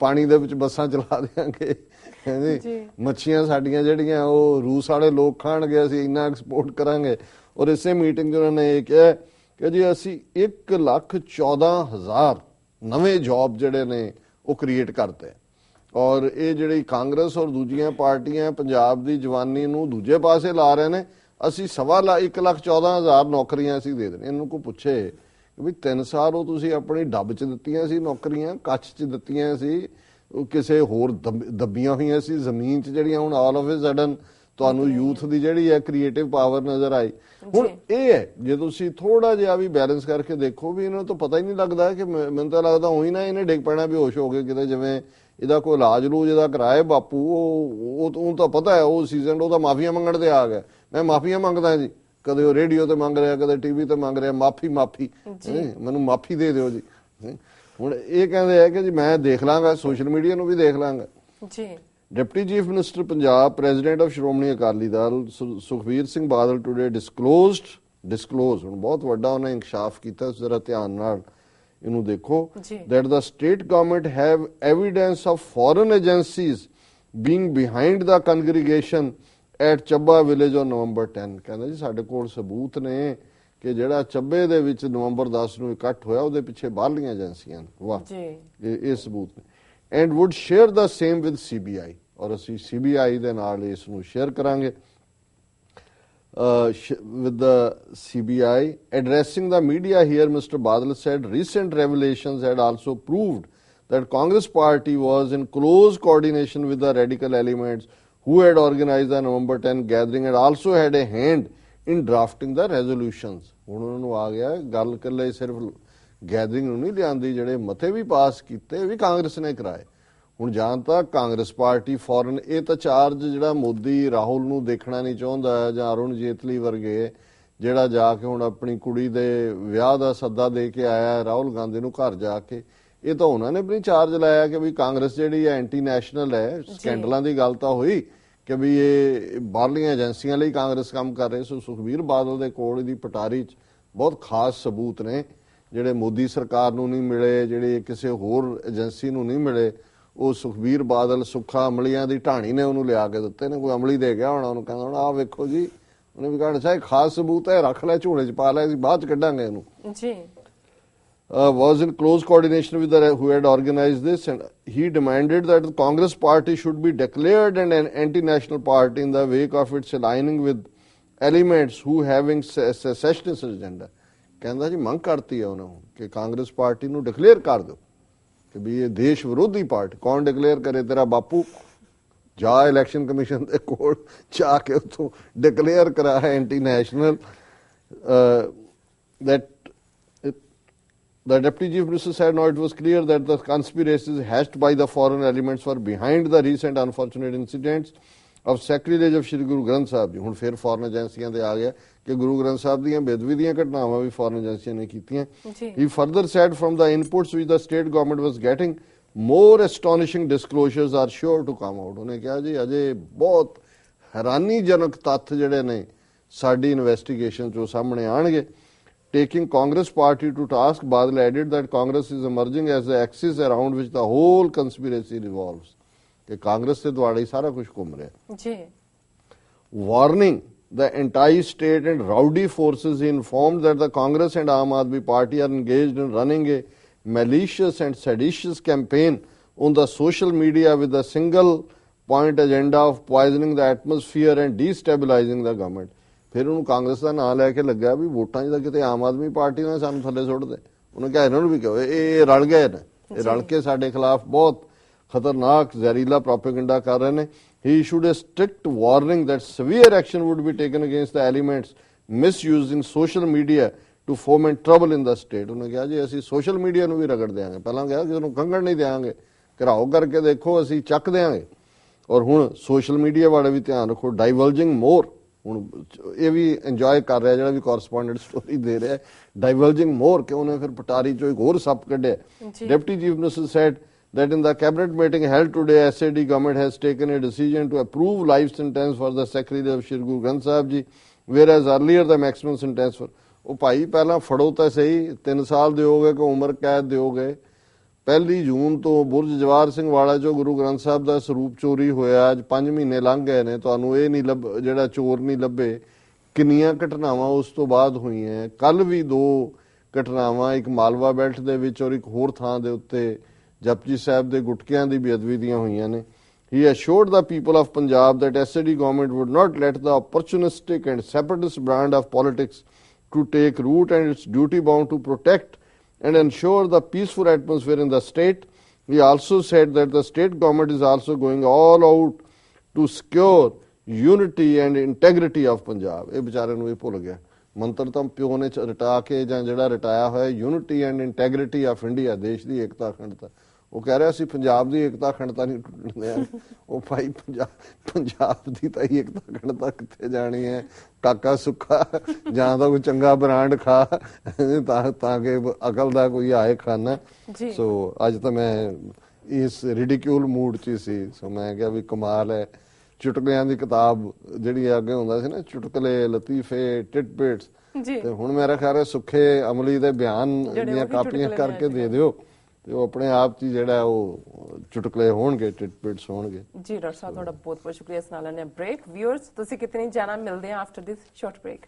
Speaker 2: ਪਾਣੀ ਦੇ ਵਿੱਚ ਬੱਸਾਂ ਚਲਾ ਦੇਾਂਗੇ, ਕਹਿੰਦੇ ਮੱਛੀਆਂ ਸਾਡੀਆਂ ਜਿਹੜੀਆਂ ਉਹ ਰੂਸ ਵਾਲੇ ਲੋਕ ਖਾਣਗੇ, ਅਸੀਂ ਇੰਨਾ ਐਕਸਪੋਰਟ ਕਰਾਂਗੇ। ਔਰ ਇਸੇ ਮੀਟਿੰਗ 'ਚ ਉਹਨਾਂ ਨੇ ਇਹ ਕਿਹਾ ਕਿ ਜੀ ਅਸੀਂ 1,14,000 ਨਵੇਂ ਜੌਬ ਜਿਹੜੇ ਨੇ ਉਹ ਕ੍ਰੀਏਟ ਕਰਤੇ। ਔਰ ਇਹ ਜਿਹੜੀ ਕਾਂਗਰਸ ਔਰ ਦੂਜੀਆਂ ਪਾਰਟੀਆਂ ਪੰਜਾਬ ਦੀ ਜਵਾਨੀ ਨੂੰ ਦੂਜੇ ਪਾਸੇ ਲਾ ਰਹੇ ਨੇ, ਅਸੀਂ 1,14,000 ਨੌਕਰੀਆਂ ਅਸੀਂ ਦੇ ਦੇਣੇ। ਇਹਨੂੰ ਕੋਈ ਪੁੱਛੇ ਕਿ ਵੀ 3 ਸਾਲ ਉਹ ਤੁਸੀਂ ਆਪਣੀ ਡੱਬ 'ਚ ਦਿੱਤੀਆਂ ਸੀ ਨੌਕਰੀਆਂ, ਕੱਛ 'ਚ ਦਿੱਤੀਆਂ ਸੀ, ਕਿਸੇ ਹੋਰ ਦੱਬੀਆਂ ਹੋਈਆਂ ਸੀ ਜ਼ਮੀਨ 'ਚ, ਜਿਹੜੀਆਂ ਹੁਣ ਆਲ ਆਫ ਅ ਸਡਨ ਤੁਹਾਨੂੰ ਯੂਥ ਦੀ ਜਿਹੜੀ ਹੈ ਕ੍ਰੀਏਟਿਵ ਪਾਵਰ ਨਜ਼ਰ ਆਈ। ਹੁਣ ਇਹ ਹੈ ਜੇ ਤੁਸੀਂ ਥੋੜਾ ਜਿਹਾ ਵੀ ਬੈਲੈਂਸ ਕਰਕੇ ਦੇਖੋ ਵੀ ਇਹਨਾਂ ਨੂੰ ਤਾਂ ਪਤਾ ਹੀ ਨਹੀਂ ਲੱਗਦਾ ਕਿ ਮੈਨੂੰ ਤਾਂ ਲੱਗਦਾ ਉਹੀ ਨਾ ਇਹਨੇ ਡਿੱਗ ਪੈਣਾ ਬੇਹੋਸ਼ ਹੋ ਕੇ ਕਿਤੇ, ਜਿਵੇਂ ਇਹਦਾ ਕੋਈ ਇਲਾਜ ਲੂਜ ਇਹਦਾ ਕਰਾਏ ਬਾਪੂ, ਉਹ ਤਾਂ ਪਤਾ ਹੈ ਉਹ ਸੀਜ਼ਨ ਉਹ ਤਾਂ ਮਾਫੀਆਂ ਮੰਗਣ ਤੇ ਆ ਗਿਆ, ਮੈਂ ਮਾਫੀਆਂ ਮੰਗਦਾ ਜੀ, ਕਦੇ ਉਹ ਰੇਡੀਓ ਤੇ ਮੰਗ ਰਿਹਾ, ਕਦੇ TV ਤੇ ਮੰਗ ਰਿਹਾ, ਮਾਫੀ ਮੈਨੂੰ ਮਾਫੀ ਦੇ ਦਿਓ ਜੀ। ਹੁਣ ਇਹ ਕਹਿੰਦੇ ਆ ਕਿ ਜੀ ਮੈਂ ਦੇਖ ਲਾਂਗਾ, ਸੋਸ਼ਲ ਮੀਡੀਆ ਨੂੰ ਵੀ ਦੇਖ ਲਾਂਗਾ ਜੀ। Deputy chief minister Punjab president of Shiromani Akali Dal Sukhbir Singh Badal today disclose ਹੁਣ ਬਹੁਤ ਵੱਡਾ ਉਹਨੇ ਇਨਕਸ਼ਾਫ ਕੀਤਾ, ਜ਼ਰਾ ਧਿਆਨ ਨਾਲ ਇਹਨੂੰ ਦੇਖੋ, that the state government have evidence of foreign agencies being behind the congregation at Chabba village on November 10। ਕਹਿੰਦਾ ਜੀ ਸਾਡੇ ਕੋਲ ਸਬੂਤ ਨੇ ਕਿ ਜਿਹੜਾ ਚੱਬੇ ਦੇ ਵਿੱਚ ਨਵੰਬਰ 10 ਨੂੰ ਇਕੱਠ ਹੋਇਆ ਉਹਦੇ ਪਿੱਛੇ ਬਾਹਰਲੀਆਂ ਏਜੰਸੀਆਂ ਨੇ। ਵਾਹ ਜੀ, ਇਹ ਸਬੂਤ ਨੇ। and would share the same with CBI, ਔਰ ਅਸੀਂ CBI ਦੇ ਨਾਲ ਇਸ ਨੂੰ ਸ਼ੇਅਰ ਕਰਾਂਗੇ। with the CBI addressing the media here, Mr. Badal said recent revelations had also proved that Congress party was in close coordination with the radical elements who had organized the November 10 gathering and also had a hand in drafting the resolutions। ਹੁਣ ਉਹਨਾਂ ਨੂੰ ਆ ਗਿਆ ਗੱਲ ਕੱਲੇ ਸਿਰਫ gathering ਨੂੰ ਨਹੀਂ ਲਿਆਂਦੀ, ਜਿਹੜੇ ਮਤੇ ਵੀ ਪਾਸ ਕੀਤੇ ਵੀ ਕਾਂਗਰਸ ਨੇ ਕਰਾਏ। ਹੁਣ ਜਾਂ ਤਾਂ ਕਾਂਗਰਸ ਪਾਰਟੀ ਫੌਰਨ ਇਹ ਤਾਂ ਚਾਰਜ ਜਿਹੜਾ ਮੋਦੀ ਰਾਹੁਲ ਨੂੰ ਦੇਖਣਾ ਨਹੀਂ ਚਾਹੁੰਦਾ ਜਾਂ ਅਰੁਣ ਜੇਤਲੀ ਵਰਗੇ ਜਿਹੜਾ ਜਾ ਕੇ ਹੁਣ ਆਪਣੀ ਕੁੜੀ ਦੇ ਵਿਆਹ ਦਾ ਸੱਦਾ ਦੇ ਕੇ ਆਇਆ ਰਾਹੁਲ ਗਾਂਧੀ ਨੂੰ ਘਰ ਜਾ ਕੇ, ਇਹ ਤਾਂ ਉਹਨਾਂ ਨੇ ਵੀ ਚਾਰਜ ਲਾਇਆ ਕਿ ਵੀ ਕਾਂਗਰਸ ਜਿਹੜੀ ਹੈ ਐਂਟੀ ਨੈਸ਼ਨਲ ਹੈ। ਸਕੈਂਡਲਾਂ ਦੀ ਗੱਲ ਤਾਂ ਹੋਈ ਕਿ ਵੀ ਇਹ ਬਾਹਰਲੀਆਂ ਏਜੰਸੀਆਂ ਲਈ ਕਾਂਗਰਸ ਕੰਮ ਕਰ ਰਹੇ। ਸੋ ਸੁਖਬੀਰ ਬਾਦਲ ਦੇ ਕੋਲ ਇਹਦੀ ਪਟਾਰੀ 'ਚ ਬਹੁਤ ਖਾਸ ਸਬੂਤ ਨੇ ਜਿਹੜੇ ਮੋਦੀ ਸਰਕਾਰ ਨੂੰ ਨਹੀਂ ਮਿਲੇ, ਜਿਹੜੇ ਕਿਸੇ ਹੋਰ ਏਜੰਸੀ ਨੂੰ ਨਹੀਂ ਮਿਲੇ। ਉਹ ਸੁਖਬੀਰ ਬਾਦਲ ਸੁੱਖਾ ਅਮਲੀਆਂ ਦੀ ਢਾਣੀ ਨੇ ਉਹਨੂੰ ਲਿਆ ਕੇ ਦਿੱਤੇ ਨੇ। ਕੋਈ ਅਮਲੀ ਦੇ ਗਿਆ ਹੋਣਾ ਉਹਨੂੰ, ਕਹਿੰਦਾ ਹੋਣਾ ਆਹ ਵੇਖੋ ਜੀ, ਉਹਨੇ ਵੀ ਕਹਿਣਾ ਚਾਹੇ ਖਾਸ ਸਬੂਤ ਹੈ, ਰੱਖ ਲੈ ਝੋਲੇ 'ਚ ਪਾ ਲੈ, ਅਸੀਂ ਬਾਅਦ 'ਚ ਕੱਢਾਂਗੇ ਇਹਨੂੰ
Speaker 1: ਜੀ।
Speaker 2: Was in close coordination with who had organized this, and he demanded that the Congress party should be declared an anti-national party in the wake of its aligning with elements who having secessionist agenda. ਕਹਿੰਦਾ ਜੀ ਮੰਗ ਕਰਤੀ ਹੈ ਉਹਨਾਂ ਨੂੰ ਕਿ Congress party ਨੂੰ declare ਕਰ ਦਿਓ ਕਿ ਵੀ ਇਹ ਦੇਸ਼ ਵਿਰੋਧੀ ਪਾਰਟੀ। ਕੌਣ ਡਿਕਲੇਅਰ ਕਰੇ? ਤੇਰਾ ਬਾਪੂ ਜਾ ਇਲੈਕਸ਼ਨ ਕਮਿਸ਼ਨ ਦੇ ਕੋਲ ਜਾ ਕੇ ਉੱਥੋਂ ਡਿਕਲੇਅਰ ਕਰਾ ਹੈ anti national. that The Deputy Chief Minister said, no, it was clear that the conspiracies hatched by the foreign elements were behind the recent unfortunate incidents of sacrilege of Shri Guru Granth Sahib Ji। ਹੁਣ ਫਿਰ foreign ਏਜੰਸੀਆਂ ਦੇ ਆ ਗਿਆ ਕਿ ਗੁਰੂ ਗ੍ਰੰਥ ਸਾਹਿਬ ਦੀਆਂ ਬੇਅਦਬੀ ਦੀਆਂ ਘਟਨਾਵਾਂ ਵੀ ਫੋਰਨ ਏਜੰਸੀਆਂ ਨੇ ਕੀਤੀਆਂ। He further said, from the inputs which the state government was getting, more astonishing disclosures are sure to come out। ਉਹਨੇ ਕਿਹਾ ਜੀ ਅਜੇ ਬਹੁਤ ਹੈਰਾਨੀਜਨਕ ਤੱਥ ਜਿਹੜੇ ਨੇ ਸਾਡੀ ਇਨਵੈਸਟੀਗੇਸ਼ਨ ਚੋਂ ਸਾਹਮਣੇ ਆਣਗੇ। Taking Congress party to task, Badal added that Congress is emerging as the axis around which the whole conspiracy revolves। कि कांग्रेस से द्वारा ही सारा कुछ घूम रहा है
Speaker 1: जी।
Speaker 2: Warning the anti-state and rowdy forces, he informed that the Congress and Aam Aadmi Party are engaged in running a malicious and seditious campaign on the social media with a single point agenda of poisoning the atmosphere and destabilizing the government। ਫਿਰ ਉਹਨੂੰ ਕਾਂਗਰਸ ਦਾ ਨਾਂ ਲੈ ਕੇ ਲੱਗਾ ਵੀ ਵੋਟਾਂ 'ਚ ਤਾਂ ਕਿਤੇ Aam Aadmi party ਨੇ ਸਾਨੂੰ ਥੱਲੇ ਸੁੱਟ ਦੇ। ਉਹਨੇ ਕਿਹਾ ਇਹਨਾਂ ਨੂੰ ਵੀ ਕਹੋ ਇਹ ਰਲ ਗਏ ਨੇ, ਇਹ ਰਲ ਕੇ ਸਾਡੇ ਖਿਲਾਫ ਬਹੁਤ ਖਤਰਨਾਕ ਜ਼ਹਿਰੀਲਾ ਪ੍ਰੋਪੇਗੈਂਡਾ ਕਰ ਰਹੇ ਨੇ। He issued a strict warning that severe action would be taken against the elements misusing social media to foment trouble in the state। ਉਹਨੇ ਕਿਹਾ ਜੀ ਅਸੀਂ ਸੋਸ਼ਲ ਮੀਡੀਆ ਨੂੰ ਵੀ ਰਗੜ ਦਿਆਂਗੇ। ਪਹਿਲਾਂ ਕਿਹਾ ਕਿਸੇ ਨੂੰ ਕੰਗਣ ਨਹੀਂ ਦਿਆਂਗੇ, ਘਰਾਓ ਕਰਕੇ ਦੇਖੋ ਅਸੀਂ ਚੱਕ ਦਿਆਂਗੇ। ਔਰ ਹੁਣ ਸੋਸ਼ਲ ਮੀਡੀਆ ਵਾਲੇ ਵੀ ਧਿਆਨ ਰੱਖੋ। ਡਾਈਵਲਜਿੰਗ ਮੋਰ, ਹੁਣ ਇਹ ਵੀ ਇੰਜੋਏ ਕਰ ਰਿਹਾ ਜਿਹੜਾ ਵੀ ਕੋਰਸਪੋਂਡੈਂਟ ਸਟੋਰੀ ਦੇ ਰਿਹਾ, ਡਾਈਵਲਜਿੰਗ ਮੋਰ ਕਿ ਉਹਨੇ ਫਿਰ ਪਟਾਰੀ ਚੋਂ ਇੱਕ ਹੋਰ ਸੱਪ ਕੱਢਿਆ। Deputy chief minister said that in the cabinet meeting held today, SAD government has taken a decision to approve life sentence for the sacrilege of Shri Guru Granth Sahib Ji, whereas earlier the maximum sentence for ਉਹ ਭਾਈ ਪਹਿਲਾਂ ਫੜੋ ਤਾਂ ਸਹੀ, 3 ਸਾਲ ਦਿਓਗੇ ਕਿ ਉਮਰ ਕੈਦ ਦਿਓਗੇ। 1 ਜੂਨ ਤੋਂ ਬੁਰਜ ਜਵਾਹਰ ਸਿੰਘ ਵਾਲਾ ਚੋਂ ਗੁਰੂ ਗ੍ਰੰਥ ਸਾਹਿਬ ਦਾ ਸਰੂਪ ਚੋਰੀ ਹੋਇਆ, ਅੱਜ 5 ਮਹੀਨੇ ਲੰਘ ਗਏ ਨੇ, ਤੁਹਾਨੂੰ ਇਹ ਨਹੀਂ ਜਿਹੜਾ ਚੋਰ ਨਹੀਂ ਲੱਭੇ। ਕਿੰਨੀਆਂ ਘਟਨਾਵਾਂ ਉਸ ਤੋਂ ਬਾਅਦ ਹੋਈਆਂ। ਕੱਲ ਵੀ 2 ਘਟਨਾਵਾਂ, ਇੱਕ ਮਾਲਵਾ ਬੈਲਟ ਦੇ ਵਿੱਚ ਔਰ ਇੱਕ ਹੋਰ ਥਾਂ ਦੇ ਉੱਤੇ ਜਪਜੀ ਸਾਹਿਬ ਦੇ ਗੁਟਕਿਆਂ ਦੀ ਬੇਅਦਬੀ ਦੀਆਂ ਹੋਈਆਂ ਨੇ। He assured the people of Punjab that SAD government would not let the opportunistic and separatist brand of politics to take root and it's duty bound to protect and ensure the peaceful atmosphere in the state. He also said that the state government is also going all out to secure unity and integrity of Punjab। ਇਹ ਵਿਚਾਰੇ ਨੂੰ ਇਹ ਭੁੱਲ ਗਿਆ ਮੰਤਰ ਤਾਂ ਪਿਓ ਨੇ ਰਟਾ ਕੇ ਜਾਂ ਜਿਹੜਾ ਰਟਾਇਆ ਹੋਇਆ unity and integrity of India, ਦੇਸ਼ ਦੀ ਏਕਤਾ ਅਖੰਡਤਾ। ਉਹ ਕਹਿ ਰਿਹਾ ਸੀ ਪੰਜਾਬ ਦੀ ਏਕਤਾ ਅਖੰਡਤਾ ਨਹੀਂ ਟੁੱਟਣ ਦਿਆਂਗੇ। ਉਹ ਭਾਈ ਪੰਜਾਬ ਦੀ ਤਾਂ ਏਕਤਾ ਅਖੰਡਤਾ ਕਿੱਥੇ ਜਾਣੀ ਹੈ? ਕਾਕਾ ਸੁੱਖਾ ਜਾਂ ਤਾਂ ਕੋਈ ਚੰਗਾ ਬ੍ਰਾਂਡ ਖਾ ਤਾਂ ਕਿ ਅਕਲ ਦਾ ਕੋਈ ਆਏ ਖਾਨਾ। ਸੋ ਅੱਜ ਤਾਂ ਮੈਂ ਇਸ ਰਿਡੀਕਿਊਲ ਮੂਡ 'ਚ ਸੀ। ਸੋ ਮੈਂ ਕਿਹਾ ਵੀ ਕਮਾਲ ਹੈ। ਚੁਟਕਲਿਆਂ ਦੀ ਕਿਤਾਬ ਜਿਹੜੀ ਅੱਗੇ ਹੁੰਦਾ ਸੀ ਨਾ, ਚੁਟਕਲੇ ਲਤੀਫੇ ਟਿਟਬਿਟਸ, ਤੇ ਹੁਣ ਮੇਰਾ ਖਿਆਲ ਹੈ ਸੁੱਖੇ ਅਮਲੀ ਦੇ ਬਿਆਨ ਦੀਆਂ ਕਾਪੀਆਂ ਕਰਕੇ ਦੇ ਦਿਓ ਤੇ ਉਹ ਆਪਣੇ ਆਪ 'ਚ ਜਿਹੜਾ ਉਹ ਚੁਟਕਲੇ ਹੋਣਗੇ, ਟਿਟਬਿਟਸ ਹੋਣਗੇ।
Speaker 1: ਜੀ ਡਾਕਟਰ ਸਾਹਿਬ ਤੁਹਾਡਾ ਬਹੁਤ ਬਹੁਤ ਸ਼ੁਕਰੀਆ। ਇਸ ਨਾਲ ਨੇ ਬ੍ਰੇਕ। ਵਿਊਅਰਸ ਤੁਸੀਂ ਕਿਤੇ ਨਹੀਂ ਜਾਣਾ, ਮਿਲਦੇ ਆ ਆਫਟਰ ਦਿਸ ਸ਼ਾਰਟ ਬ੍ਰੇਕ।